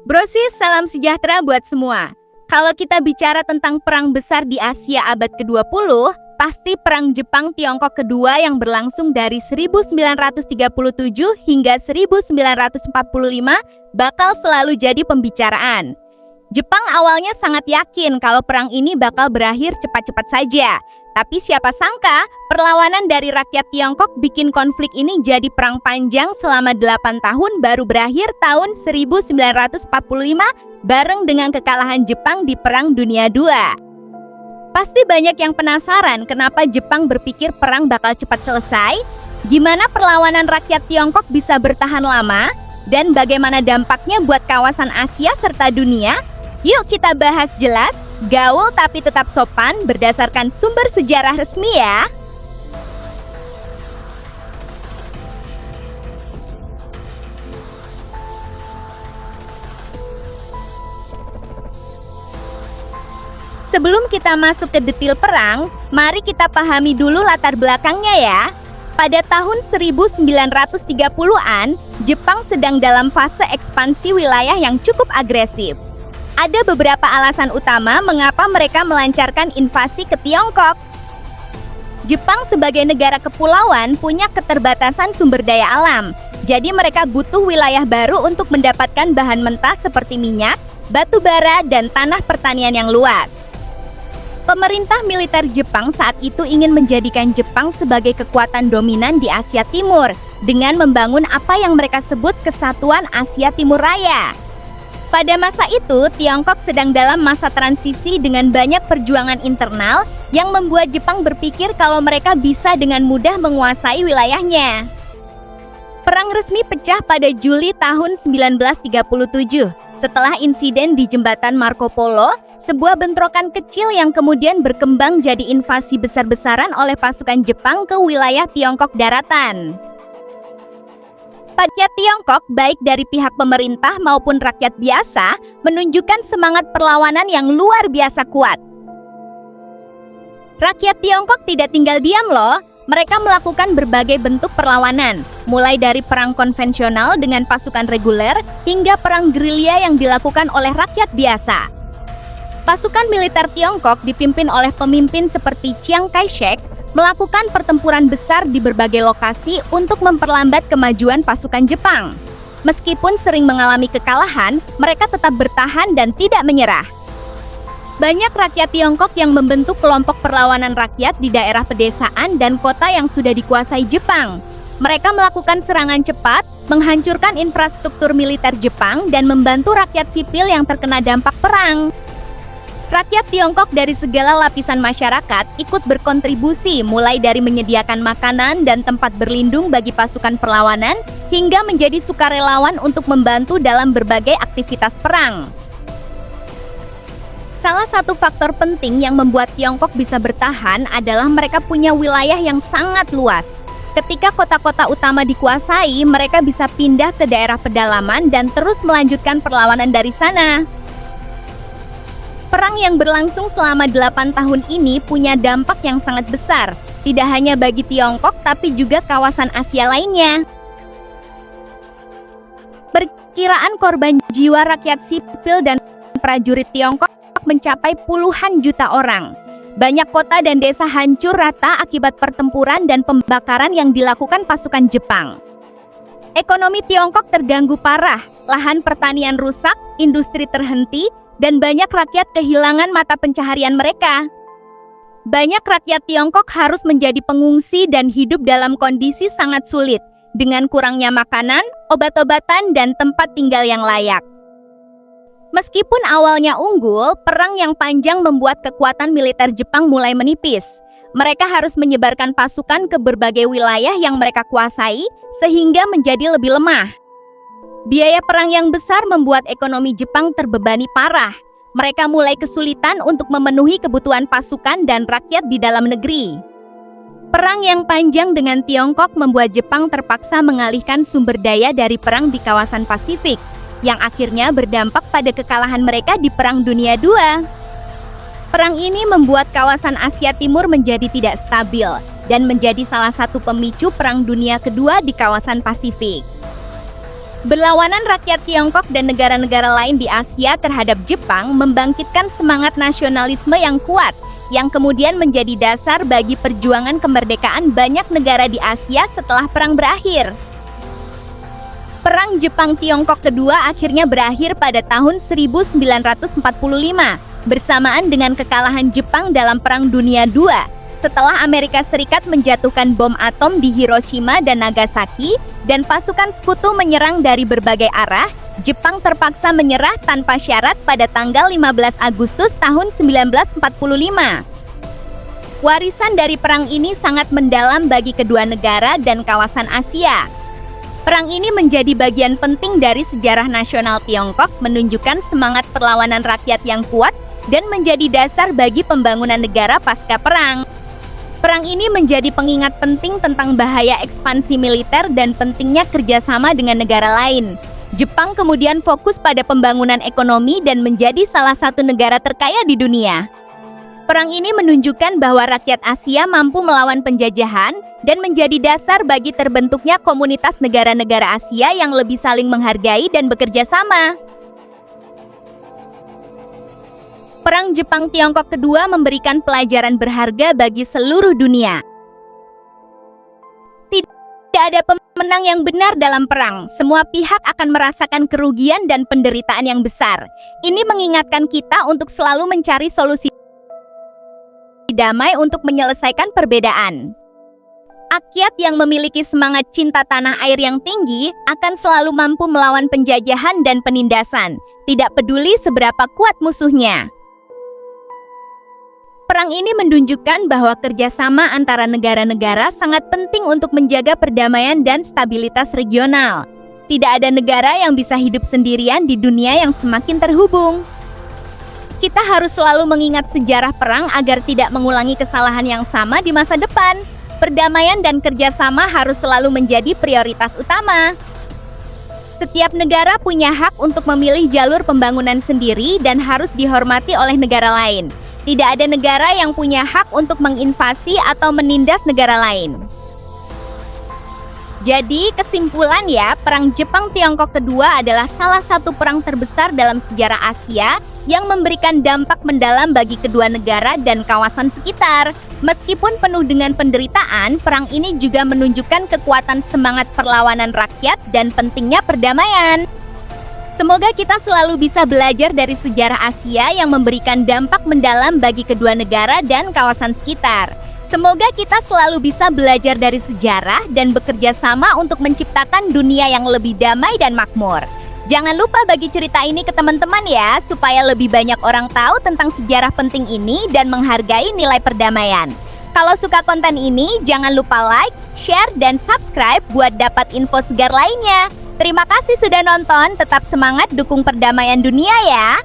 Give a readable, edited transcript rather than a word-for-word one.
Brosis, salam sejahtera buat semua. Kalau kita bicara tentang perang besar di Asia abad ke-20, pasti perang Jepang-Tiongkok kedua yang berlangsung dari 1937 hingga 1945 bakal selalu jadi pembicaraan. Jepang awalnya sangat yakin kalau perang ini bakal berakhir cepat-cepat saja. Tapi siapa sangka, perlawanan dari rakyat Tiongkok bikin konflik ini jadi perang panjang selama 8 tahun baru berakhir tahun 1945 bareng dengan kekalahan Jepang di Perang Dunia II. Pasti banyak yang penasaran kenapa Jepang berpikir perang bakal cepat selesai, gimana perlawanan rakyat Tiongkok bisa bertahan lama, dan bagaimana dampaknya buat kawasan Asia serta dunia. Yuk kita bahas jelas, gaul tapi tetap sopan berdasarkan sumber sejarah resmi ya. Sebelum kita masuk ke detail perang, mari kita pahami dulu latar belakangnya ya. Pada tahun 1930-an, Jepang sedang dalam fase ekspansi wilayah yang cukup agresif. Ada beberapa alasan utama mengapa mereka melancarkan invasi ke Tiongkok. Jepang sebagai negara kepulauan punya keterbatasan sumber daya alam, jadi mereka butuh wilayah baru untuk mendapatkan bahan mentah seperti minyak, batu bara, dan tanah pertanian yang luas. Pemerintah militer Jepang saat itu ingin menjadikan Jepang sebagai kekuatan dominan di Asia Timur dengan membangun apa yang mereka sebut Kesatuan Asia Timur Raya. Pada masa itu, Tiongkok sedang dalam masa transisi dengan banyak perjuangan internal yang membuat Jepang berpikir kalau mereka bisa dengan mudah menguasai wilayahnya. Perang resmi pecah pada Juli tahun 1937 setelah insiden di jembatan Marco Polo, sebuah bentrokan kecil yang kemudian berkembang jadi invasi besar-besaran oleh pasukan Jepang ke wilayah Tiongkok daratan. Rakyat Tiongkok, baik dari pihak pemerintah maupun rakyat biasa, menunjukkan semangat perlawanan yang luar biasa kuat. Rakyat Tiongkok tidak tinggal diam loh, mereka melakukan berbagai bentuk perlawanan, mulai dari perang konvensional dengan pasukan reguler, hingga perang gerilya yang dilakukan oleh rakyat biasa. Pasukan militer Tiongkok dipimpin oleh pemimpin seperti Chiang Kai-shek, melakukan pertempuran besar di berbagai lokasi untuk memperlambat kemajuan pasukan Jepang. Meskipun sering mengalami kekalahan, mereka tetap bertahan dan tidak menyerah. Banyak rakyat Tiongkok yang membentuk kelompok perlawanan rakyat di daerah pedesaan dan kota yang sudah dikuasai Jepang. Mereka melakukan serangan cepat, menghancurkan infrastruktur militer Jepang, dan membantu rakyat sipil yang terkena dampak perang. Rakyat Tiongkok dari segala lapisan masyarakat ikut berkontribusi, mulai dari menyediakan makanan dan tempat berlindung bagi pasukan perlawanan, hingga menjadi sukarelawan untuk membantu dalam berbagai aktivitas perang. Salah satu faktor penting yang membuat Tiongkok bisa bertahan adalah mereka punya wilayah yang sangat luas. Ketika kota-kota utama dikuasai, mereka bisa pindah ke daerah pedalaman dan terus melanjutkan perlawanan dari sana. Perang yang berlangsung selama 8 tahun ini punya dampak yang sangat besar, tidak hanya bagi Tiongkok tapi juga kawasan Asia lainnya. Perkiraan korban jiwa rakyat sipil dan prajurit Tiongkok mencapai puluhan juta orang. Banyak kota dan desa hancur rata akibat pertempuran dan pembakaran yang dilakukan pasukan Jepang. Ekonomi Tiongkok terganggu parah, lahan pertanian rusak, industri terhenti, dan banyak rakyat kehilangan mata pencaharian mereka. Banyak rakyat Tiongkok harus menjadi pengungsi dan hidup dalam kondisi sangat sulit, dengan kurangnya makanan, obat-obatan, dan tempat tinggal yang layak. Meskipun awalnya unggul, perang yang panjang membuat kekuatan militer Jepang mulai menipis. Mereka harus menyebarkan pasukan ke berbagai wilayah yang mereka kuasai, sehingga menjadi lebih lemah. Biaya perang yang besar membuat ekonomi Jepang terbebani parah. Mereka mulai kesulitan untuk memenuhi kebutuhan pasukan dan rakyat di dalam negeri. Perang yang panjang dengan Tiongkok membuat Jepang terpaksa mengalihkan sumber daya dari perang di kawasan Pasifik, yang akhirnya berdampak pada kekalahan mereka di Perang Dunia II. Perang ini membuat kawasan Asia Timur menjadi tidak stabil dan menjadi salah satu pemicu Perang Dunia Kedua di kawasan Pasifik. Berlawanan rakyat Tiongkok dan negara-negara lain di Asia terhadap Jepang membangkitkan semangat nasionalisme yang kuat, yang kemudian menjadi dasar bagi perjuangan kemerdekaan banyak negara di Asia setelah perang berakhir. Perang Jepang-Tiongkok kedua akhirnya berakhir pada tahun 1945, bersamaan dengan kekalahan Jepang dalam Perang Dunia II, setelah Amerika Serikat menjatuhkan bom atom di Hiroshima dan Nagasaki, dan pasukan sekutu menyerang dari berbagai arah. Jepang terpaksa menyerah tanpa syarat pada tanggal 15 Agustus tahun 1945. Warisan dari perang ini sangat mendalam bagi kedua negara dan kawasan Asia. Perang ini menjadi bagian penting dari sejarah nasional Tiongkok, menunjukkan semangat perlawanan rakyat yang kuat dan menjadi dasar bagi pembangunan negara pasca perang. Perang ini menjadi pengingat penting tentang bahaya ekspansi militer dan pentingnya kerjasama dengan negara lain. Jepang kemudian fokus pada pembangunan ekonomi dan menjadi salah satu negara terkaya di dunia. Perang ini menunjukkan bahwa rakyat Asia mampu melawan penjajahan dan menjadi dasar bagi terbentuknya komunitas negara-negara Asia yang lebih saling menghargai dan bekerja sama. Perang Jepang-Tiongkok kedua memberikan pelajaran berharga bagi seluruh dunia. Tidak ada pemenang yang benar dalam perang. Semua pihak akan merasakan kerugian dan penderitaan yang besar. Ini mengingatkan kita untuk selalu mencari solusi damai untuk menyelesaikan perbedaan. Rakyat yang memiliki semangat cinta tanah air yang tinggi akan selalu mampu melawan penjajahan dan penindasan, tidak peduli seberapa kuat musuhnya. Perang ini menunjukkan bahwa kerjasama antara negara-negara sangat penting untuk menjaga perdamaian dan stabilitas regional. Tidak ada negara yang bisa hidup sendirian di dunia yang semakin terhubung. Kita harus selalu mengingat sejarah perang agar tidak mengulangi kesalahan yang sama di masa depan. Perdamaian dan kerjasama harus selalu menjadi prioritas utama. Setiap negara punya hak untuk memilih jalur pembangunan sendiri dan harus dihormati oleh negara lain. Tidak ada negara yang punya hak untuk menginvasi atau menindas negara lain. Jadi, kesimpulan ya, Perang Jepang-Tiongkok kedua adalah salah satu perang terbesar dalam sejarah Asia yang memberikan dampak mendalam bagi kedua negara dan kawasan sekitar. Meskipun penuh dengan penderitaan, perang ini juga menunjukkan kekuatan semangat perlawanan rakyat dan pentingnya perdamaian. Semoga kita selalu bisa belajar dari sejarah Asia yang memberikan dampak mendalam bagi kedua negara dan kawasan sekitar. Semoga kita selalu bisa belajar dari sejarah dan bekerja sama untuk menciptakan dunia yang lebih damai dan makmur. Jangan lupa bagi cerita ini ke teman-teman ya, supaya lebih banyak orang tahu tentang sejarah penting ini dan menghargai nilai perdamaian. Kalau suka konten ini, jangan lupa like, share, dan subscribe buat dapat info segar lainnya. Terima kasih sudah nonton, tetap semangat dukung perdamaian dunia ya!